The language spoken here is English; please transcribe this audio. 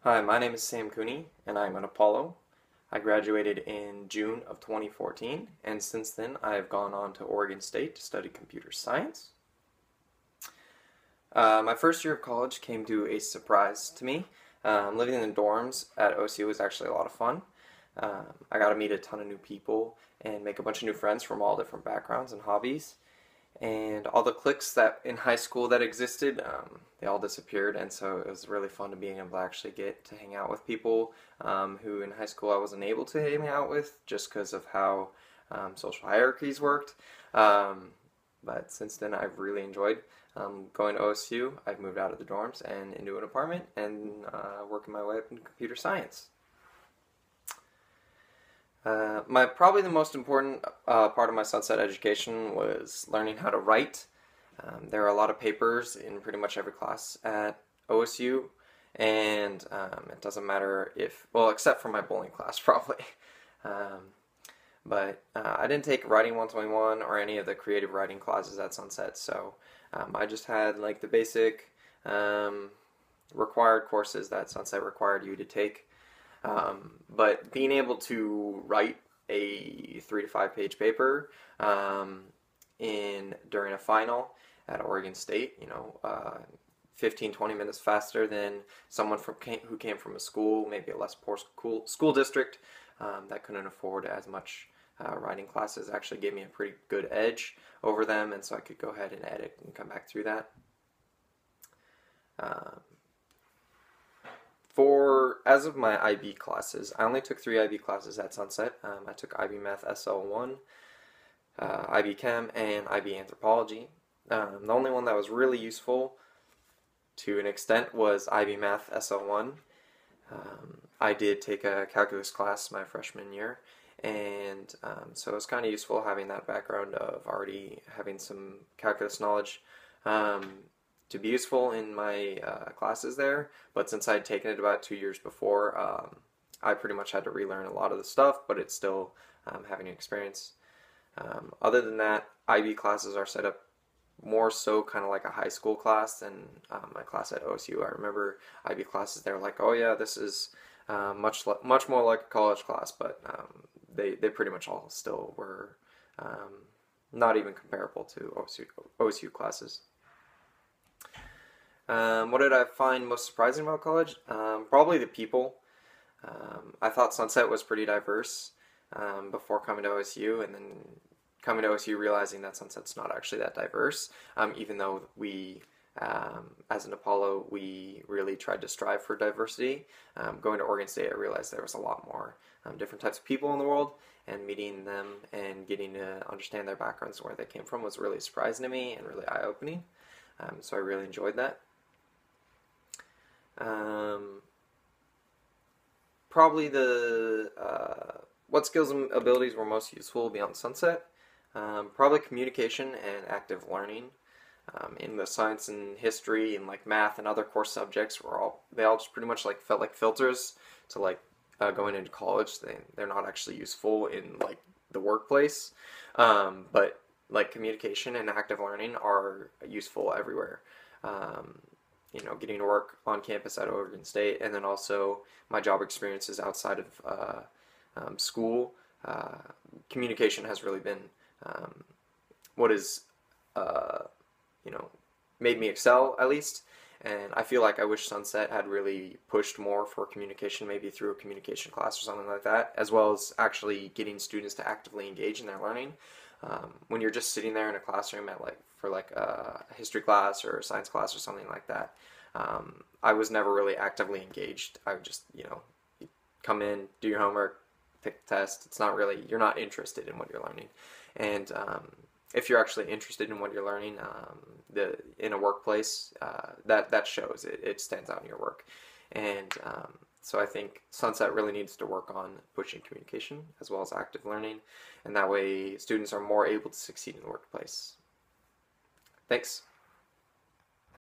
Hi, my name is Sam Cooney, and I'm an Apollo. I graduated in June of 2014, and since then I've gone on to Oregon State to study computer science. My first year of college came to a surprise to me. Living in the dorms at OSU was actually a lot of fun. I got to meet a ton of new people and make a bunch of new friends from all different backgrounds and hobbies. And all the cliques that in high school that existed, they all disappeared, and so it was really fun to being able to actually get to hang out with people who in high school I wasn't able to hang out with just because of how social hierarchies worked. But since then, I've really enjoyed going to OSU. I've moved out of the dorms and into an apartment and working my way up in computer science. My probably the most important part of my Sunset education was learning how to write. There are a lot of papers in pretty much every class at OSU, and it doesn't matter if, well, except for my bowling class probably. Um, but I didn't take Writing 121 or any of the creative writing classes at Sunset, so I just had like the basic required courses that Sunset required you to take. But being able to write a 3 to 5 page paper in during a final at Oregon State, 15-20 minutes faster than someone who came from a school, maybe a less poor school district that couldn't afford as much writing classes, actually gave me a pretty good edge over them, and so I could go ahead and edit and come back through that. As of my IB classes, I only took 3 IB classes at Sunset. I took IB Math SL1, IB Chem, and IB Anthropology. The only one that was really useful to an extent was IB Math SL1. I did take a calculus class my freshman year, and so it was kind of useful having that background of already having some calculus knowledge. To be useful in my classes there, but since I'd taken it about 2 years before, I pretty much had to relearn a lot of the stuff, but it's still having an experience. Other than that, IB classes are set up more so kind of like a high school class than my class at OSU. I remember IB classes, they were like, oh yeah, this is much more like a college class, but they pretty much all still were not even comparable to OSU classes. What did I find most surprising about college? Probably the people. I thought Sunset was pretty diverse before coming to OSU, and then coming to OSU realizing that Sunset's not actually that diverse, even though we, as an Apollo, we really tried to strive for diversity. Going to Oregon State, I realized there was a lot more different types of people in the world, and meeting them and getting to understand their backgrounds and where they came from was really surprising to me and really eye-opening. So I really enjoyed that. Probably what skills and abilities were most useful beyond Sunset? Probably communication and active learning. In the science and history and like math and other core subjects they all just pretty much like felt like filters to like going into college. They're not actually useful in like the workplace, but like communication and active learning are useful everywhere. Getting to work on campus at Oregon State, and then also my job experiences outside of school. Communication has really been what is, made me excel at least. And I feel like I wish Sunset had really pushed more for communication, maybe through a communication class or something like that, as well as actually getting students to actively engage in their learning. When you're just sitting there in a classroom for a history class or a science class or something like that, I was never really actively engaged. I would just, you come in, do your homework, take the test. It's not really, you're not interested in what you're learning. And if you're actually interested in what you're learning in a workplace, that shows. It stands out in your work. And so I think Sunset really needs to work on pushing communication as well as active learning, and that way students are more able to succeed in the workplace. Thanks.